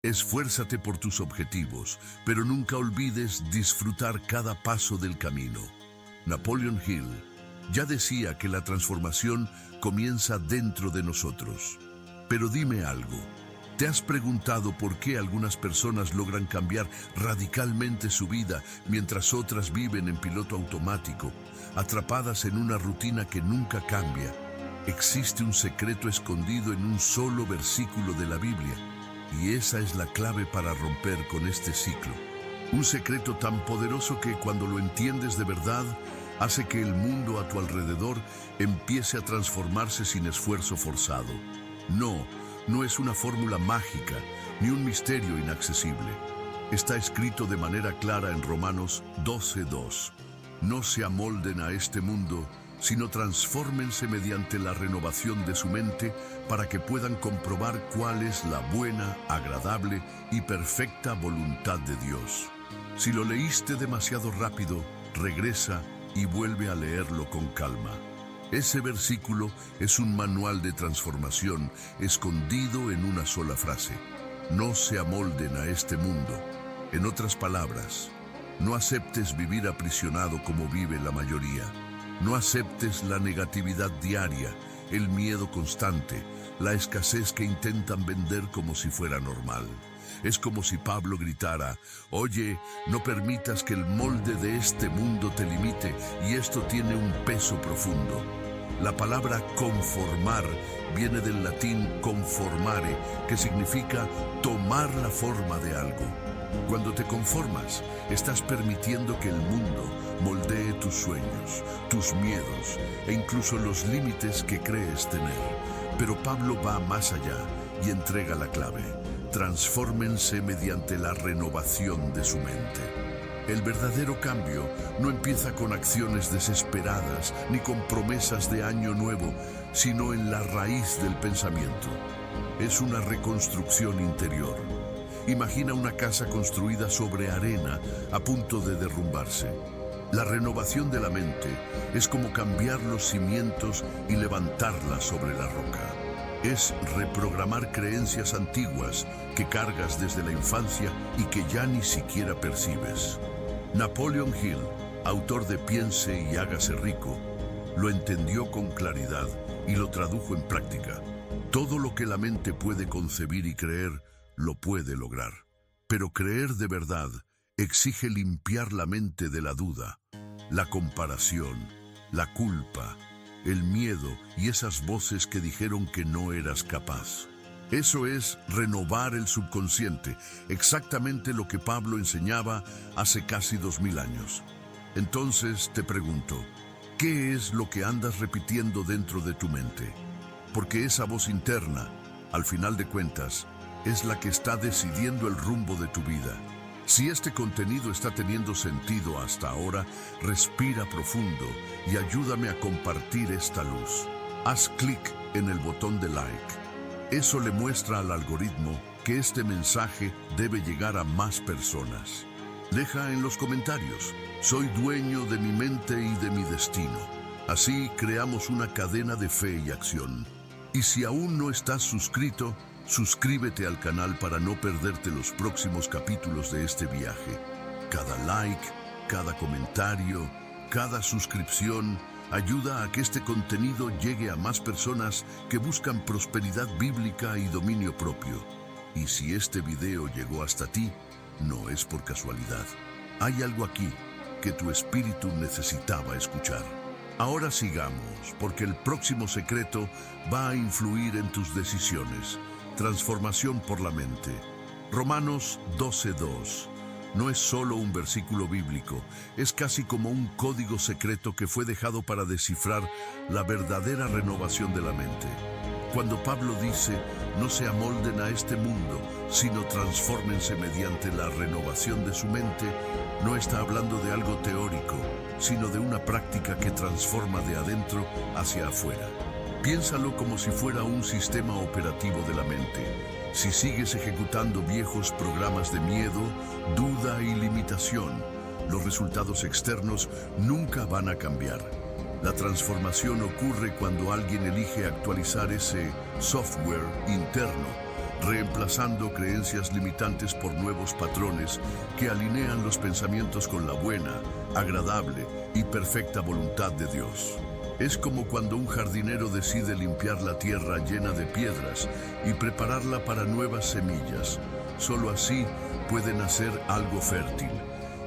Esfuérzate por tus objetivos, pero nunca olvides disfrutar cada paso del camino. Napoleon Hill ya decía que la transformación comienza dentro de nosotros. Pero dime algo, ¿te has preguntado por qué algunas personas logran cambiar radicalmente su vida mientras otras viven en piloto automático, atrapadas en una rutina que nunca cambia? Existe un secreto escondido en un solo versículo de la Biblia, y esa es la clave para romper con este ciclo. Un secreto tan poderoso que cuando lo entiendes de verdad, hace que el mundo a tu alrededor empiece a transformarse sin esfuerzo forzado. No es una fórmula mágica, ni un misterio inaccesible. Está escrito de manera clara en Romanos 12:2. No se amolden a este mundo, sino transfórmense mediante la renovación de su mente para que puedan comprobar cuál es la buena, agradable y perfecta voluntad de Dios. Si lo leíste demasiado rápido, regresa y vuelve a leerlo con calma. Ese versículo es un manual de transformación escondido en una sola frase. No se amolden a este mundo. En otras palabras, no aceptes vivir aprisionado como vive la mayoría. No aceptes la negatividad diaria, el miedo constante, la escasez que intentan vender como si fuera normal. Es como si Pablo gritara: oye, no permitas que el molde de este mundo te limite, y esto tiene un peso profundo. La palabra conformar viene del latín conformare, que significa tomar la forma de algo. Cuando te conformas, estás permitiendo que el mundo moldee tus sueños, tus miedos e incluso los límites que crees tener. Pero Pablo va más allá y entrega la clave: transfórmense mediante la renovación de su mente. El verdadero cambio no empieza con acciones desesperadas ni con promesas de año nuevo, sino en la raíz del pensamiento. Es una reconstrucción interior. Imagina una casa construida sobre arena a punto de derrumbarse. La renovación de la mente es como cambiar los cimientos y levantarla sobre la roca. Es reprogramar creencias antiguas que cargas desde la infancia y que ya ni siquiera percibes. Napoleon Hill, autor de Piense y hágase rico, lo entendió con claridad y lo tradujo en práctica. Todo lo que la mente puede concebir y creer, lo puede lograr. Pero creer de verdad exige limpiar la mente de la duda, la comparación, la culpa, el miedo y esas voces que dijeron que no eras capaz. Eso es renovar el subconsciente, exactamente lo que Pablo enseñaba hace casi 2000 años. Entonces te pregunto, ¿qué es lo que andas repitiendo dentro de tu mente? Porque esa voz interna, al final de cuentas, es la que está decidiendo el rumbo de tu vida. Si este contenido está teniendo sentido hasta ahora, respira profundo y ayúdame a compartir esta luz. Haz clic en el botón de like. Eso le muestra al algoritmo que este mensaje debe llegar a más personas. Deja en los comentarios: soy dueño de mi mente y de mi destino. Así creamos una cadena de fe y acción. Y si aún no estás suscrito, suscríbete al canal para no perderte los próximos capítulos de este viaje. Cada like, cada comentario, cada suscripción ayuda a que este contenido llegue a más personas que buscan prosperidad bíblica y dominio propio. Y si este video llegó hasta ti, no es por casualidad. Hay algo aquí que tu espíritu necesitaba escuchar. Ahora sigamos, porque el próximo secreto va a influir en tus decisiones. Transformación por la mente. Romanos 12:2. No es solo un versículo bíblico, es casi como un código secreto que fue dejado para descifrar la verdadera renovación de la mente. Cuando Pablo dice, no se amolden a este mundo, sino transfórmense mediante la renovación de su mente, no está hablando de algo teórico, sino de una práctica que transforma de adentro hacia afuera. Piénsalo como si fuera un sistema operativo de la mente. Si sigues ejecutando viejos programas de miedo, duda y limitación, los resultados externos nunca van a cambiar. La transformación ocurre cuando alguien elige actualizar ese software interno, reemplazando creencias limitantes por nuevos patrones que alinean los pensamientos con la buena, agradable y perfecta voluntad de Dios. Es como cuando un jardinero decide limpiar la tierra llena de piedras y prepararla para nuevas semillas. Solo así puede nacer algo fértil.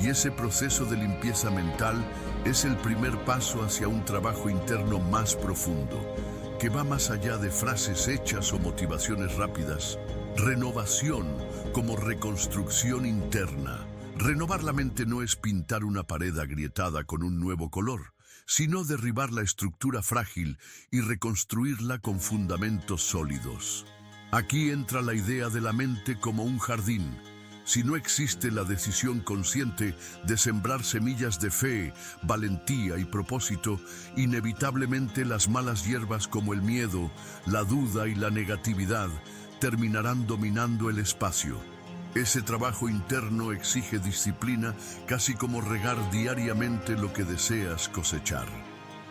Y ese proceso de limpieza mental es el primer paso hacia un trabajo interno más profundo, que va más allá de frases hechas o motivaciones rápidas. Renovación como reconstrucción interna. Renovar la mente no es pintar una pared agrietada con un nuevo color, sino derribar la estructura frágil y reconstruirla con fundamentos sólidos. Aquí entra la idea de la mente como un jardín. Si no existe la decisión consciente de sembrar semillas de fe, valentía y propósito, inevitablemente las malas hierbas como el miedo, la duda y la negatividad terminarán dominando el espacio. Ese trabajo interno exige disciplina, casi como regar diariamente lo que deseas cosechar.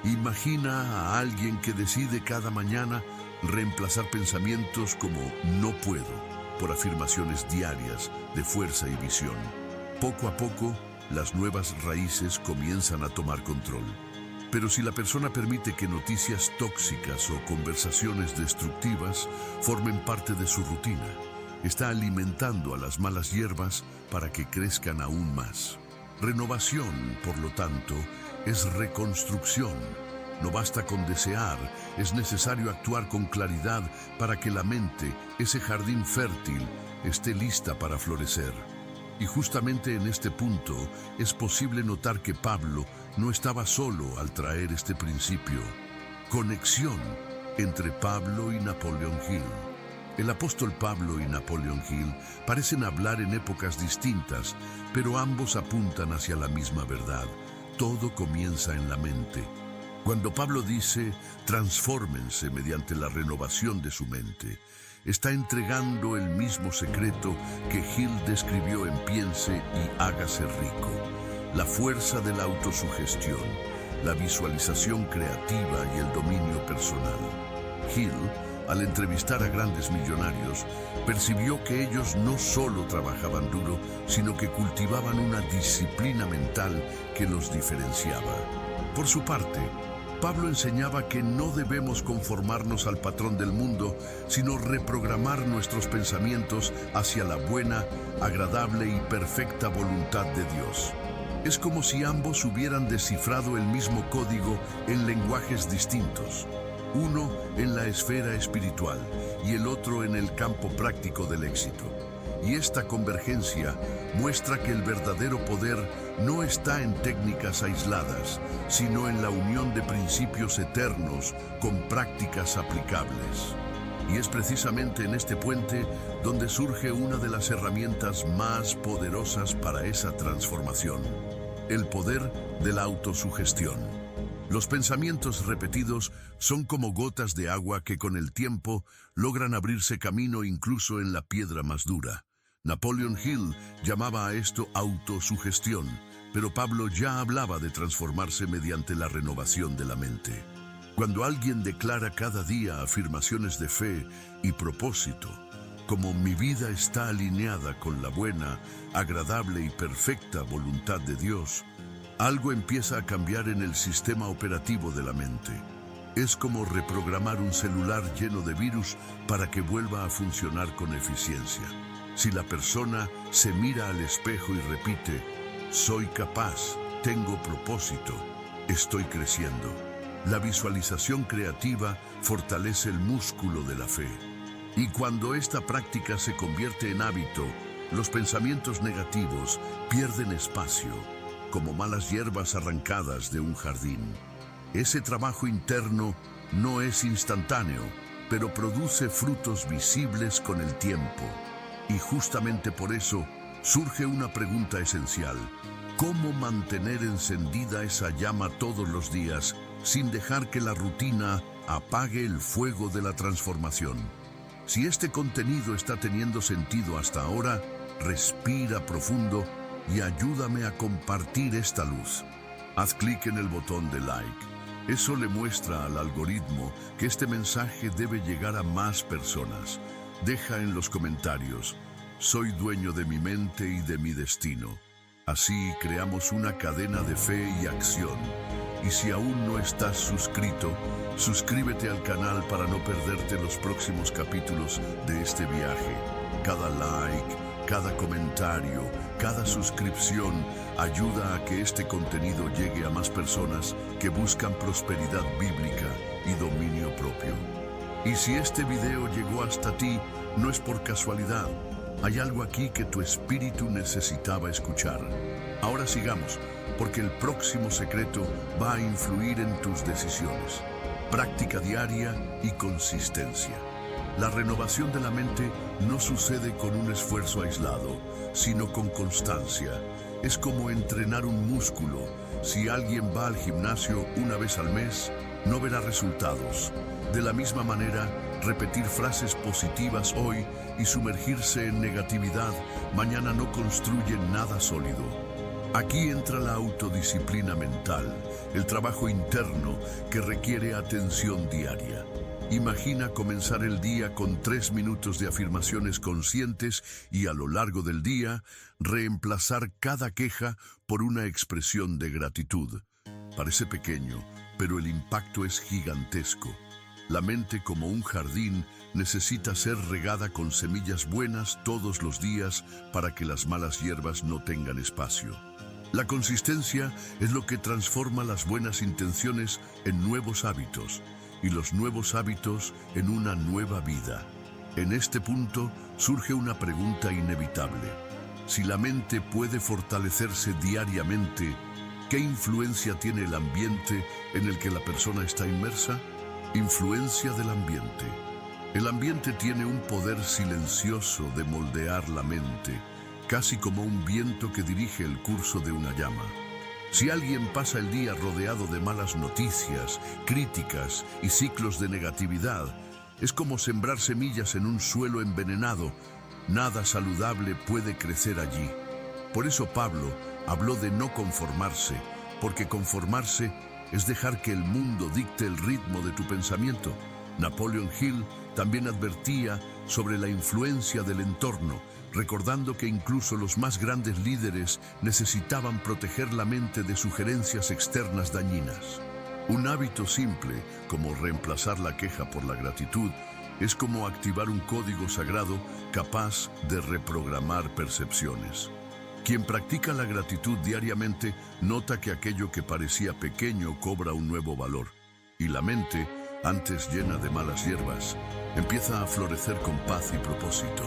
Imagina a alguien que decide cada mañana reemplazar pensamientos como "no puedo" por afirmaciones diarias de fuerza y visión. Poco a poco, las nuevas raíces comienzan a tomar control. Pero si la persona permite que noticias tóxicas o conversaciones destructivas formen parte de su rutina, está alimentando a las malas hierbas para que crezcan aún más. Renovación, por lo tanto, es reconstrucción. No basta con desear, es necesario actuar con claridad para que la mente, ese jardín fértil, esté lista para florecer. Y justamente en este punto es posible notar que Pablo no estaba solo al traer este principio. Conexión entre Pablo y Napoleon Hill. El apóstol Pablo y Napoleon Hill parecen hablar en épocas distintas, pero ambos apuntan hacia la misma verdad. Todo comienza en la mente. Cuando Pablo dice, transfórmense mediante la renovación de su mente, está entregando el mismo secreto que Hill describió en Piense y hágase rico: la fuerza de la autosugestión, la visualización creativa y el dominio personal. Hill, al entrevistar a grandes millonarios, percibió que ellos no solo trabajaban duro, sino que cultivaban una disciplina mental que los diferenciaba. Por su parte, Pablo enseñaba que no debemos conformarnos al patrón del mundo, sino reprogramar nuestros pensamientos hacia la buena, agradable y perfecta voluntad de Dios. Es como si ambos hubieran descifrado el mismo código en lenguajes distintos, uno en la esfera espiritual y el otro en el campo práctico del éxito. Y esta convergencia muestra que el verdadero poder no está en técnicas aisladas, sino en la unión de principios eternos con prácticas aplicables. Y es precisamente en este puente donde surge una de las herramientas más poderosas para esa transformación: el poder de la autosugestión. Los pensamientos repetidos son como gotas de agua que con el tiempo logran abrirse camino incluso en la piedra más dura. Napoleon Hill llamaba a esto autosugestión, pero Pablo ya hablaba de transformarse mediante la renovación de la mente. Cuando alguien declara cada día afirmaciones de fe y propósito, como "mi vida está alineada con la buena, agradable y perfecta voluntad de Dios", algo empieza a cambiar en el sistema operativo de la mente. Es como reprogramar un celular lleno de virus para que vuelva a funcionar con eficiencia. Si la persona se mira al espejo y repite, "soy capaz, tengo propósito, estoy creciendo", la visualización creativa fortalece el músculo de la fe. Y cuando esta práctica se convierte en hábito, los pensamientos negativos pierden espacio, como malas hierbas arrancadas de un jardín. Ese trabajo interno no es instantáneo, pero produce frutos visibles con el tiempo. Y justamente por eso surge una pregunta esencial: ¿cómo mantener encendida esa llama todos los días sin dejar que la rutina apague el fuego de la transformación? Si este contenido está teniendo sentido hasta ahora, respira profundo y ayúdame a compartir esta luz. Haz clic en el botón de like. Eso le muestra al algoritmo que este mensaje debe llegar a más personas. Deja en los comentarios: soy dueño de mi mente y de mi destino. Así creamos una cadena de fe y acción. Y si aún no estás suscrito, suscríbete al canal para no perderte los próximos capítulos de este viaje. Cada like, cada comentario, cada suscripción ayuda a que este contenido llegue a más personas que buscan prosperidad bíblica y dominio propio. Y si este video llegó hasta ti, no es por casualidad. Hay algo aquí que tu espíritu necesitaba escuchar. Ahora sigamos, porque el próximo secreto va a influir en tus decisiones. Práctica diaria y consistencia. La renovación de la mente no sucede con un esfuerzo aislado, sino con constancia. Es como entrenar un músculo. Si alguien va al gimnasio una vez al mes, no verá resultados. De la misma manera, repetir frases positivas hoy y sumergirse en negatividad mañana no construye nada sólido. Aquí entra la autodisciplina mental, el trabajo interno que requiere atención diaria. Imagina comenzar el día con 3 minutos de afirmaciones conscientes y a lo largo del día reemplazar cada queja por una expresión de gratitud. Parece pequeño, pero el impacto es gigantesco. La mente, como un jardín, necesita ser regada con semillas buenas todos los días para que las malas hierbas no tengan espacio. La consistencia es lo que transforma las buenas intenciones en nuevos hábitos y los nuevos hábitos en una nueva vida. En este punto surge una pregunta inevitable. Si la mente puede fortalecerse diariamente, ¿qué influencia tiene el ambiente en el que la persona está inmersa? Influencia del ambiente. El ambiente tiene un poder silencioso de moldear la mente, casi como un viento que dirige el curso de una llama. Si alguien pasa el día rodeado de malas noticias, críticas y ciclos de negatividad, es como sembrar semillas en un suelo envenenado. Nada saludable puede crecer allí. Por eso Pablo habló de no conformarse, porque conformarse es dejar que el mundo dicte el ritmo de tu pensamiento. Napoleon Hill también advertía sobre la influencia del entorno, recordando que incluso los más grandes líderes necesitaban proteger la mente de sugerencias externas dañinas. Un hábito simple, como reemplazar la queja por la gratitud, es como activar un código sagrado capaz de reprogramar percepciones. Quien practica la gratitud diariamente nota que aquello que parecía pequeño cobra un nuevo valor, y la mente, antes llena de malas hierbas, empieza a florecer con paz y propósito.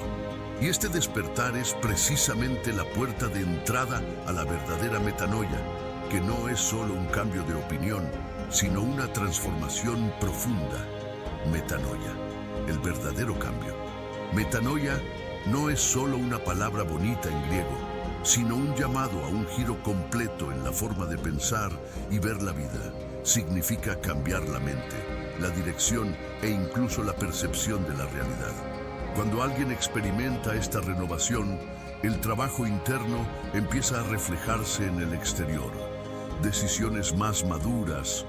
Y este despertar es precisamente la puerta de entrada a la verdadera metanoia, que no es solo un cambio de opinión, sino una transformación profunda. Metanoia, el verdadero cambio. Metanoia no es solo una palabra bonita en griego, sino un llamado a un giro completo en la forma de pensar y ver la vida. Significa cambiar la mente, la dirección e incluso la percepción de la realidad. Cuando alguien experimenta esta renovación, el trabajo interno empieza a reflejarse en el exterior. Decisiones más maduras,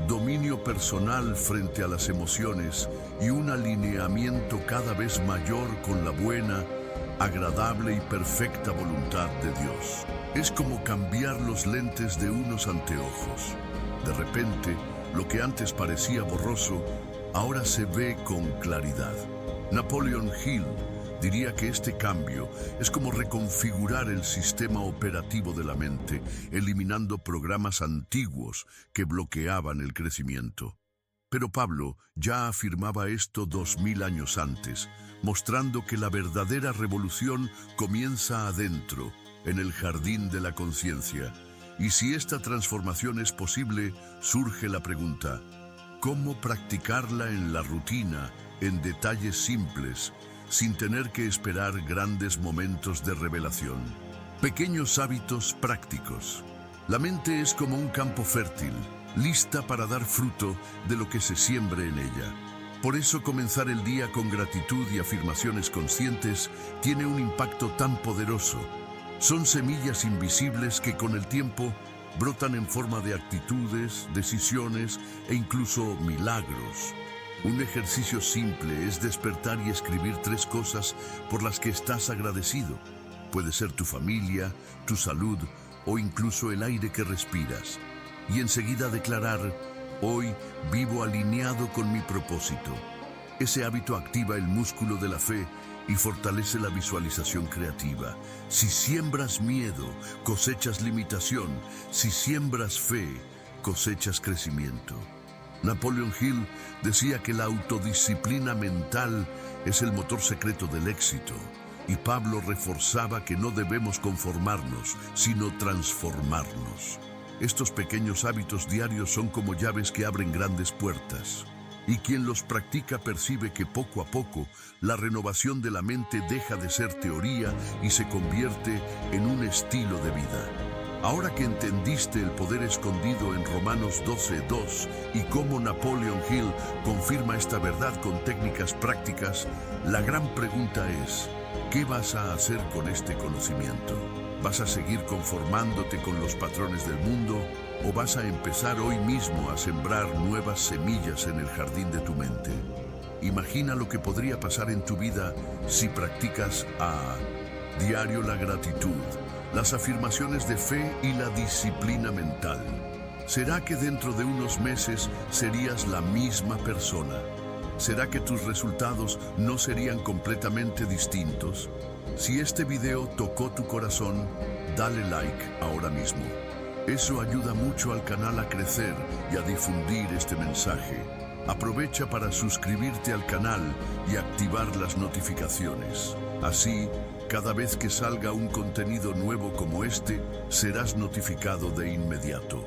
dominio personal frente a las emociones y un alineamiento cada vez mayor con la buena, agradable y perfecta voluntad de Dios. Es como cambiar los lentes de unos anteojos. De repente, lo que antes parecía borroso, ahora se ve con claridad. Napoleon Hill diría que este cambio es como reconfigurar el sistema operativo de la mente, eliminando programas antiguos que bloqueaban el crecimiento. Pero Pablo ya afirmaba esto 2000 años antes, mostrando que la verdadera revolución comienza adentro, en el jardín de la conciencia. Y si esta transformación es posible, surge la pregunta: ¿cómo practicarla en la rutina, en detalles simples, sin tener que esperar grandes momentos de revelación? Pequeños hábitos prácticos. La mente es como un campo fértil, lista para dar fruto de lo que se siembre en ella. Por eso comenzar el día con gratitud y afirmaciones conscientes tiene un impacto tan poderoso. Son semillas invisibles que con el tiempo brotan en forma de actitudes, decisiones e incluso milagros. Un ejercicio simple es despertar y escribir 3 cosas por las que estás agradecido. Puede ser tu familia, tu salud o incluso el aire que respiras. Y enseguida declarar: hoy vivo alineado con mi propósito. Ese hábito activa el músculo de la fe y fortalece la visualización creativa. Si siembras miedo, cosechas limitación. Si siembras fe, cosechas crecimiento. Napoleon Hill decía que la autodisciplina mental es el motor secreto del éxito. Y Pablo reforzaba que no debemos conformarnos, sino transformarnos. Estos pequeños hábitos diarios son como llaves que abren grandes puertas. Y quien los practica percibe que poco a poco la renovación de la mente deja de ser teoría y se convierte en un estilo de vida. Ahora que entendiste el poder escondido en Romanos 12:2 y cómo Napoleon Hill confirma esta verdad con técnicas prácticas, la gran pregunta es: ¿qué vas a hacer con este conocimiento? ¿Vas a seguir conformándote con los patrones del mundo o vas a empezar hoy mismo a sembrar nuevas semillas en el jardín de tu mente? Imagina lo que podría pasar en tu vida si practicas a diario la gratitud, las afirmaciones de fe y la disciplina mental. ¿Será que dentro de unos meses serías la misma persona? ¿Será que tus resultados no serían completamente distintos? Si este video tocó tu corazón, dale like ahora mismo. Eso ayuda mucho al canal a crecer y a difundir este mensaje. Aprovecha para suscribirte al canal y activar las notificaciones. Así, cada vez que salga un contenido nuevo como este, serás notificado de inmediato.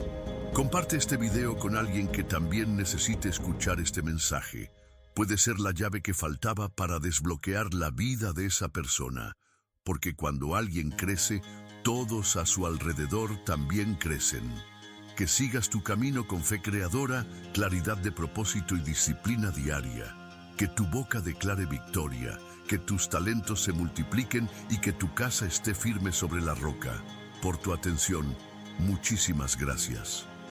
Comparte este video con alguien que también necesite escuchar este mensaje. Puede ser la llave que faltaba para desbloquear la vida de esa persona, porque cuando alguien crece, todos a su alrededor también crecen. Que sigas tu camino con fe creadora, claridad de propósito y disciplina diaria. Que tu boca declare victoria, que tus talentos se multipliquen y que tu casa esté firme sobre la roca. Por tu atención, muchísimas gracias.